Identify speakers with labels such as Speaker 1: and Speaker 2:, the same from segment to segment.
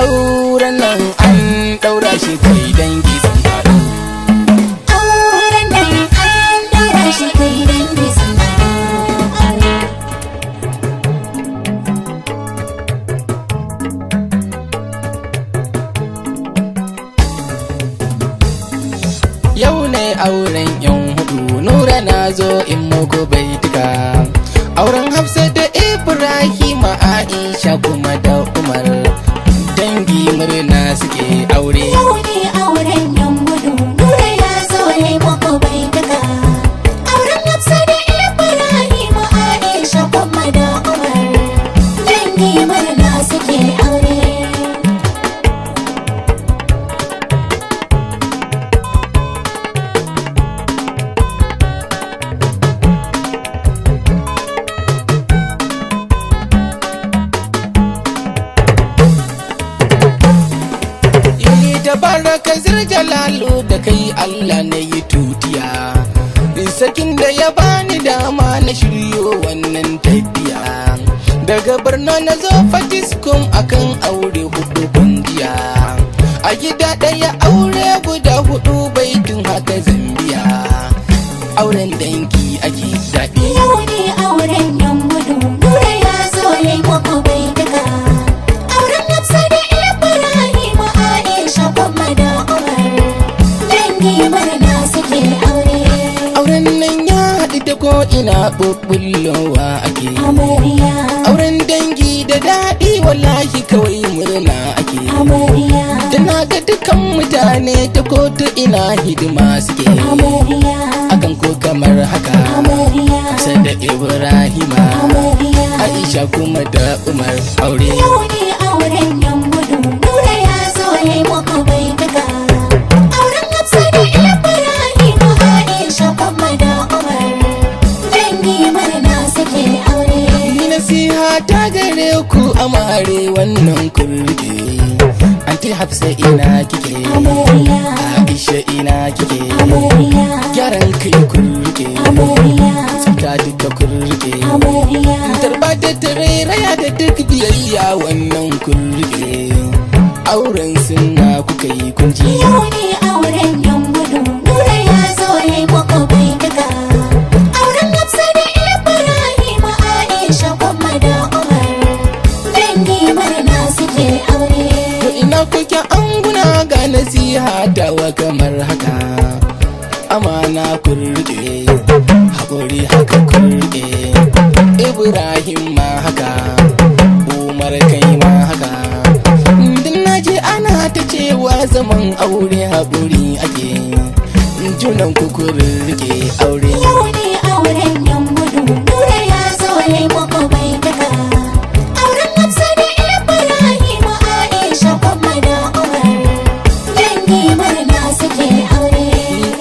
Speaker 1: Auren nan an daura shi kai dangi sun faɗo.
Speaker 2: Auren nan an daura shi kai dangi sun faɗo.
Speaker 1: Yau ne auren yan hudu, Nura na zo in muku baituka. Auren Hafsa da Ibrahim, Aisha kuma da Umar, dangi murna suke aure.
Speaker 2: Yau ne auren yan hudu, Nura ya zo ya muku baituka. Auren Hafsa da Ibrahim, Aisha kuma da Umar, dangi murna suke aure.
Speaker 1: Baraka Zirjalalu da kai Allah na yi tutiya, sakin da ya bani dama na shiryo wannan tafiya. Daga Borno na zo Fatiskum akan aure hudu bandiya, a gida ɗaya aure guda hudu baitin haka Zambiya. Auren dangi ake daɗi.
Speaker 2: Yau ne auren yan hudu, Nura ya zo ya muku baituka. Auren Hafsa da Ibrahim, Aisha kuma da Umar, dangi murna suke aure.
Speaker 1: Auren nan ya haɗu da ko ina ɓuɓɓullowa ake.
Speaker 2: Amarya,
Speaker 1: Auren dangi da daɗi wallahi kawai murna ake.
Speaker 2: amarya,
Speaker 1: Tana ga dukan mutane ta kotu ina hidima suke.
Speaker 2: amarya,
Speaker 1: Akan ko kamar haka,
Speaker 2: amarya,
Speaker 1: Hafsa da Ibrahima,
Speaker 2: amarya.
Speaker 1: Aisha kuma da Umar aure.
Speaker 2: Yau ne auren yan hudu, Nura ya zo ya muku baituka. Auren Hafsa da Ibrahim, Aisha kuma da Umar, dangi murna suke aure.
Speaker 1: Ni nasiha ta gare ku amare wannan kurke. Anti Hafsa ina kike,
Speaker 2: Amarya,
Speaker 1: Aisha ina kike,
Speaker 2: amarya,
Speaker 1: gyaran kai kurke,
Speaker 2: amarya,
Speaker 1: tsafta duka kurke.
Speaker 2: amarya.
Speaker 1: Tarba da tarairaya da duk biyayya wannan kurke. Auren sunna kuka yi kunji.
Speaker 2: Yau ne auren yan hudu, Nura ya zo ya muku baituka. Auren Hafsa da Ibrahim, Aisha kuma da Umar, dangi murna suke aure.
Speaker 1: To ina kuke anguna ga nasiha tawa kamar haka. Amana kurke, haƙuri haka kurke. Ibrahim ma haka, Umar kai ma haka. Din naji ana ta cewa zaman aure haƙuri ake. Junan ku kurke aure.
Speaker 2: Yau ne auren yan hudu, Nura ya zo ya muku baituka. Auren Hafsa da Ibrahim, Aisha kuma da Umar, dangi murna suke aure.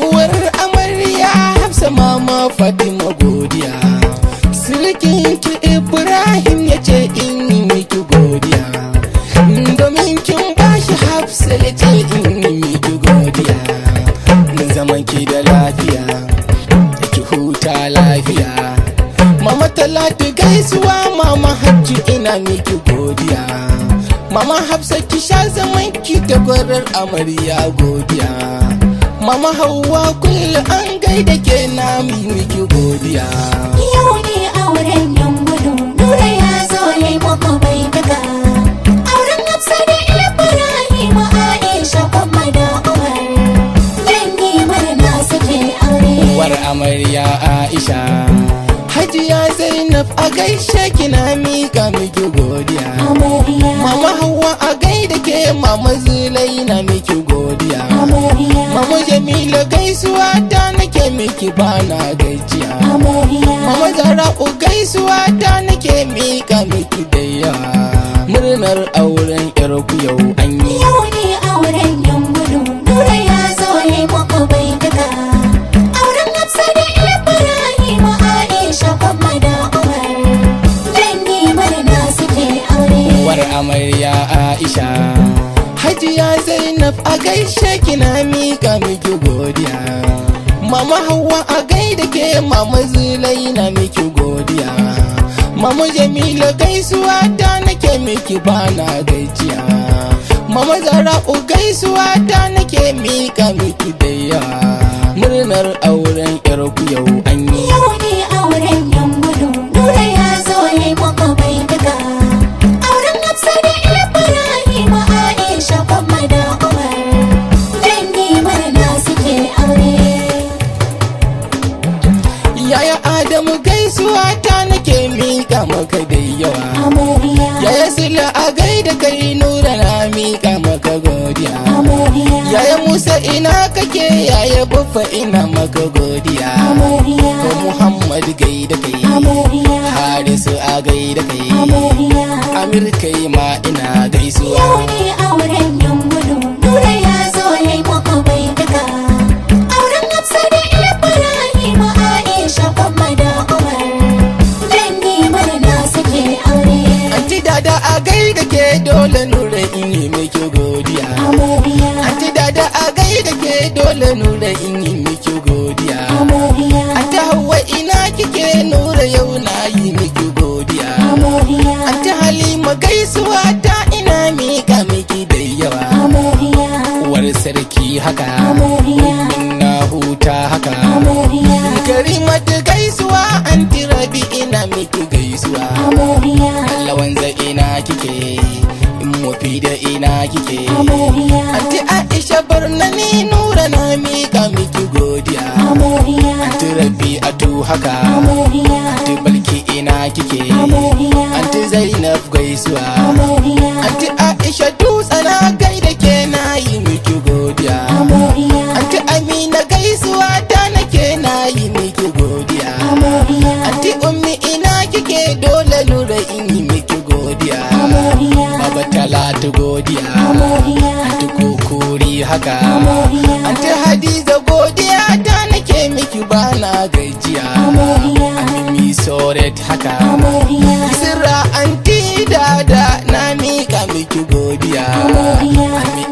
Speaker 1: Uwar amarya Hafsa mama Fatima godiya. Sirikin ki Ibrahim ya ce in yi miki godiya. Domin kin bashi Hafsa ya ce in yi miki godiya. Zaman ki da lafiya, da ki huta lafiya. Mama Talatu gaisuwa, Mama Hajji ina miki godiya. Mama Hafsa ki sha zaman ki da gwarar amarya godiya. Mama Hauwa kullu an gaida ke na miki godiya.
Speaker 2: Yau ne auren yan hudu, Nura ya zo ya muku baituka. Auren Hafsa da Ibrahim, Aisha kuma da Umar, dangi murna suke aure.
Speaker 1: War amarya Aisha, Hajiya Zainab a gaishe ki na mika miki godiya.
Speaker 2: Amarya,
Speaker 1: Mama Hauwa a gaida ke, Mama Zulai na miki godiya.
Speaker 2: amarya,
Speaker 1: Mama Jamila gaisuwa ta nake miki bana gajiya.
Speaker 2: amarya.
Speaker 1: Mama Zara'u gaisuwa ta nake mika miki da yawa. Murnar auren yarku yau an yi.
Speaker 2: Yau ne auren yan hudu, Nura ya zo ya muku baituka. Auren Hafsa da Ibrahim, Aisha kuma da Umar, dangi murna suke aure.
Speaker 1: War amarya Aisha, Hajiya Zainab a gaishe ki na mika miki godiya. Mama Hauwa a gaida ke, Mama Zulai na miki godiya. Mama Jamila gaisuwa ta nake miki bana gajiya. Mama Zara'u gaisuwa ta nake mika miki da yawa. Murnar auren yarku yau an yi.
Speaker 2: Yau ne auren yan gudu, Nura ya zo ya yi muku bai duka. Auren Hafsa da Ibrahim Aisha Gwamma da Umar. Dangi murna suke aure.
Speaker 1: Yaya Adamu gaisuwa ta nake mika maka da yawa.
Speaker 2: Amarya,
Speaker 1: Yaya Sula a gaida kai Nura na mika maka godiya.
Speaker 2: amarya,
Speaker 1: Yaya Musa ina kake, yaya Baffa ina maka godiya.
Speaker 2: amarya,
Speaker 1: Ko Muhammad gaida kai,
Speaker 2: amarya,
Speaker 1: Harisu a gaida kai,
Speaker 2: amarya.
Speaker 1: Amir kai ma ina
Speaker 2: Yau
Speaker 1: gaisuwa.
Speaker 2: ne auren yan gudu, Nura ya zo ya yi muku bai duka. Auren Hafsa da Ibrahim Aisha Gwamma da Umar. Dangi murna suke aure.
Speaker 1: Anti dada a gaida ke dole Nura in yi miki godiya.
Speaker 2: Amarya,
Speaker 1: Anti dada a gaida ke dole Nura in yi miki godiya.
Speaker 2: amarya,
Speaker 1: Anti Hauwa ina kike Nura yau na yi miki godiya.
Speaker 2: amarya,
Speaker 1: Anti Halima gaisuwa ta ina mika miki da yawa.
Speaker 2: amarya,
Speaker 1: Uwar sarki haka,
Speaker 2: amarya,
Speaker 1: min na huta haka.
Speaker 2: amarya,
Speaker 1: Karimatu gaisuwa, Anti Rabi ina miki gaisuwa.
Speaker 2: amarya,
Speaker 1: Lawanza ina kike, Mufida ina kike.
Speaker 2: amarya,
Speaker 1: Anti Aisha Barnani Nura na mika miki godiya.
Speaker 2: amarya,
Speaker 1: Anti Rabi'atu haka,
Speaker 2: amarya,
Speaker 1: Anti Balki ina kike.
Speaker 2: amarya,
Speaker 1: Anti Zainab gaisuwa.
Speaker 2: amarya,
Speaker 1: Anti Aisha dutse na gaida ke na yi miki godiya.
Speaker 2: amarya,
Speaker 1: Anti Amina gaisuwa ta nake na yi miki godiya.
Speaker 2: amarya,
Speaker 1: Anti Ummi ina kike dole Nura in yi miki godiya.
Speaker 2: amarya,
Speaker 1: Baba Talatu godiya.
Speaker 2: amarya,
Speaker 1: Anti Kukuri haka.
Speaker 2: amarya,
Speaker 1: Anti Hadiza godiya ta nake miki bana gajiya.
Speaker 2: amarya,
Speaker 1: Amimi Soret haka.
Speaker 2: amarya,
Speaker 1: Isra Anti Dada na mika miki godiya.
Speaker 2: amarya,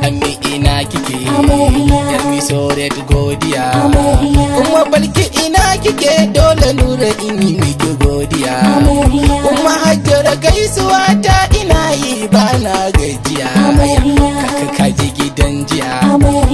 Speaker 1: Ami ina kike.
Speaker 2: amarya,
Speaker 1: Yarmi Soret godiya.
Speaker 2: amarya,
Speaker 1: Kuma Balki ina kike dole Nura in yi miki godiya.
Speaker 2: amarya,
Speaker 1: Kuma Hajjara gaisuwa ta ina yi bana gajiya.
Speaker 2: amarya,
Speaker 1: Kaka kaji gidan jiya.
Speaker 2: amarya,